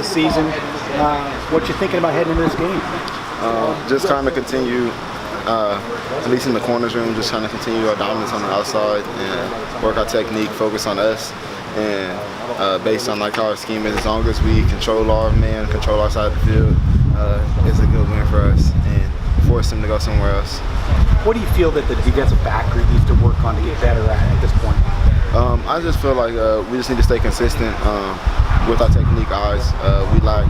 Season. What you thinking about heading into this game? Just kind of continue, at least in the corners room, just trying to continue our dominance on the outside and work our technique, focus on us, and based on like how our scheme is, as long as we control our man, control our side of the field, it's a good win for us and force them to go somewhere else. What do you feel that the defensive back group needs to work on to get better at this point? I just feel like we just need to stay consistent with our technique eyes. We lack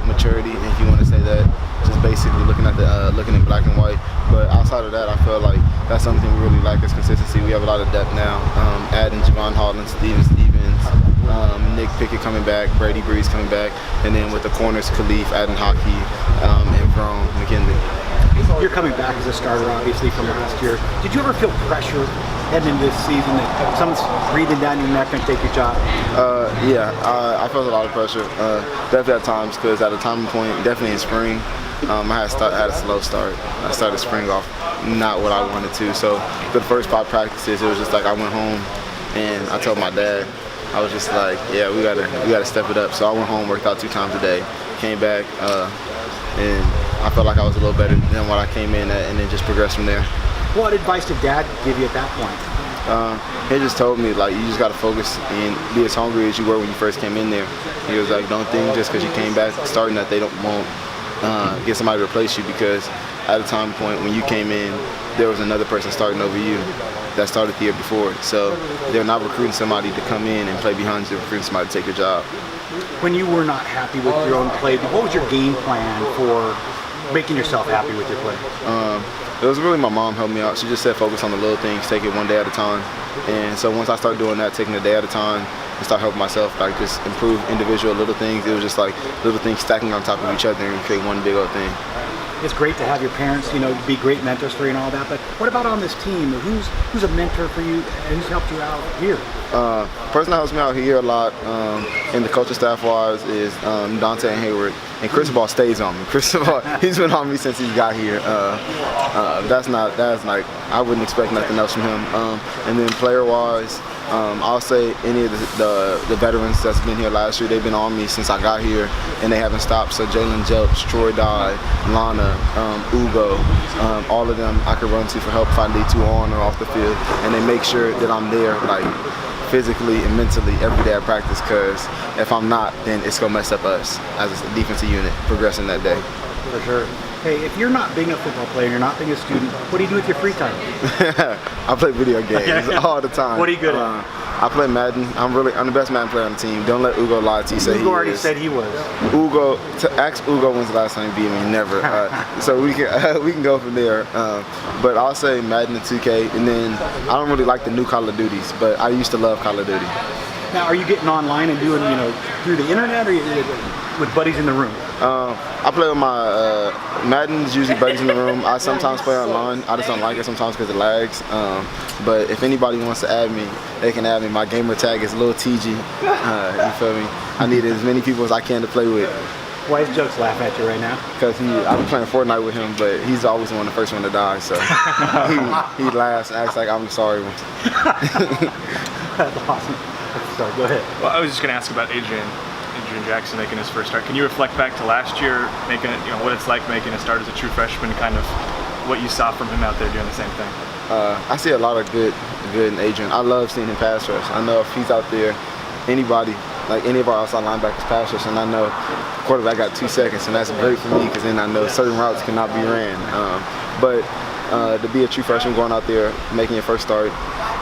maturity, if you want to say that. Just basically looking in black and white. But outside of that, I feel like that's something we really lack is consistency. We have a lot of depth now. Adding Javon Holland, Steven Stevens, Nick Pickett coming back, Brady Breeze coming back, and then with the corners, Khalif, adding Hockey, and Vrone McKinley. You're coming back as a starter, obviously, from last year. Did you ever feel pressure heading into this season that someone's breathing down your neck and take your job? Yeah, I felt a lot of pressure. Definitely at times, because at a time point, definitely in spring, I had a slow start. I started spring off not what I wanted to. So for the first 5 practices, it was just like I went home and I told my dad, I was just like, yeah, we gotta step it up. So I went home, worked out 2 times a day, came back, and I felt like I was a little better than what I came in at, and then just progressed from there. What advice did Dad give you at that point? He just told me, like, you just got to focus and be as hungry as you were when you first came in there. He was like, don't think just because you came back starting that they won't get somebody to replace you, because at a time point when you came in, there was another person starting over you that started the year before. So they're not recruiting somebody to come in and play behind you, they're recruiting somebody to take your job. When you were not happy with your own play, what was your game plan for making yourself happy with your play? It was really my mom helped me out. She just said focus on the little things, take it one day at a time. And so once I started doing that, taking a day at a time, and start helping myself, like just improve individual little things. It was just like little things stacking on top of each other and create one big old thing. It's great to have your parents, be great mentors for you and all that, but what about on this team? Who's a mentor for you and who's helped you out here? Person that helps me out here a lot, in the coaching staff-wise, is Dante and Hayward. And Cristobal stays on me. Cristobal, he's been on me since he got here. That's like, I wouldn't expect nothing else from him. And then player-wise, I'll say any of the veterans that's been here last year, they've been on me since I got here, and they haven't stopped. So Jalen Jelps, Troy Dye, Lana, Ugo, all of them I could run to for help if I need to on or off the field, and they make sure that I'm there, like physically and mentally every day at practice, because if I'm not, then it's going to mess up us as a defensive unit progressing that day. For sure. Hey, if you're not being a football player, you're not being a student, what do you do with your free time? I play video games all the time. What are you good at? I play Madden. I'm the best Madden player on the team. Don't let Ugo lie to you. Ugo already said he was. Ugo, ask Ugo when's the last time he beat me. Never. So we can go from there. But I'll say Madden and 2K, and then I don't really like the new Call of Duties, but I used to love Call of Duty. Now, are you getting online and doing, through the internet, or with buddies in the room? I play with my Madden's usually buddies in the room. I sometimes play online. I just don't like it sometimes because it lags. But if anybody wants to add me, they can add me. My gamer tag is Lil TG. You feel me? I need as many people as I can to play with. Why is Jokes laughing at you right now? Because I've been playing Fortnite with him, but he's always the first one to die. So he laughs and acts like I'm sorry. That's awesome. Sorry, go ahead. Well, I was just going to ask about Adrian Jackson making his first start. Can you reflect back to last year, making it, what it's like making a start as a true freshman, kind of what you saw from him out there doing the same thing? I see a lot of good in Adrian. I love seeing him pass rush. I know if he's out there, anybody, like any of our outside linebackers pass rush, and I know quarterback got 2 seconds, and that's great for me because then I know certain routes cannot be ran. But to be a true freshman going out there, making your first start,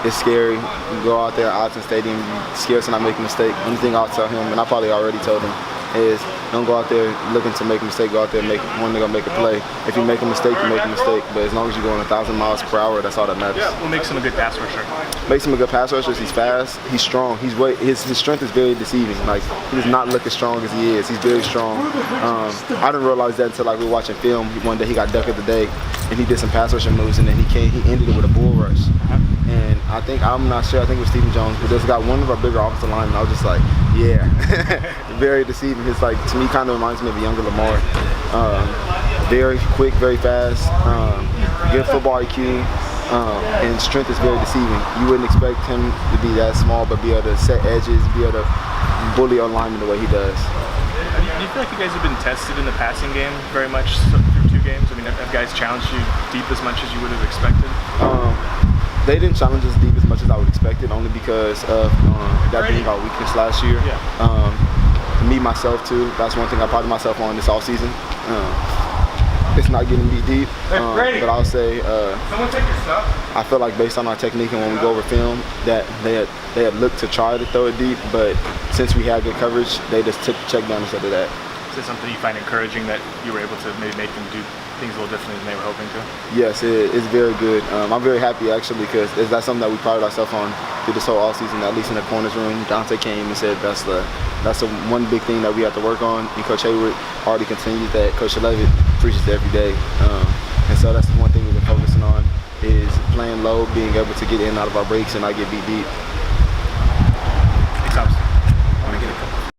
it's scary. You go out there at Autzen Stadium, you're scared to not make a mistake. One thing I'll tell him, and I probably already told him, is don't go out there looking to make a mistake. Go out there wanting to go make a play. If you make a mistake, you make a mistake. But as long as you're going 1,000 miles per hour, that's all that matters. What makes him a good pass rusher? Makes him a good pass rusher. He's fast. He's strong. His strength is very deceiving. Like, he does not look as strong as he is. He's very strong. I didn't realize that until we were watching film. One day he got duck of the day, and he did some pass rushing moves, and then he ended it with a bull rush. And I'm not sure, I think it was Stephen Jones, but there's got one of our bigger offensive linemen. I was just like, yeah, very deceiving. It's like, to me, kind of reminds me of a younger Lamar. Very quick, very fast, good football IQ, and strength is very deceiving. You wouldn't expect him to be that small, but be able to set edges, be able to bully our linemen the way he does. feel like you guys have been tested in the passing game very much through 2 games? I mean, have guys challenged you deep as much as you would have expected? They didn't challenge us deep as much as I would expect it, only because of that being our weakness last year. Me, myself, too, that's one thing I prided myself on this offseason. It's not getting me deep, but I'll say I feel like based on our technique and when we go over film that they had looked to try to throw it deep, but since we had good coverage, they just took the check down instead of that. Is it something you find encouraging that you were able to maybe make them do things a little differently than they were hoping to? Yes, it's very good. I'm very happy actually because that's something that we prided ourselves on through this whole offseason, at least in the corners room. Dante came and said that's the one big thing that we have to work on. And Coach Hayward already continues that. Coach Levitt preaches every day. And so that's the one thing we've been focusing on is playing low, being able to get in and out of our breaks and not get beat deep.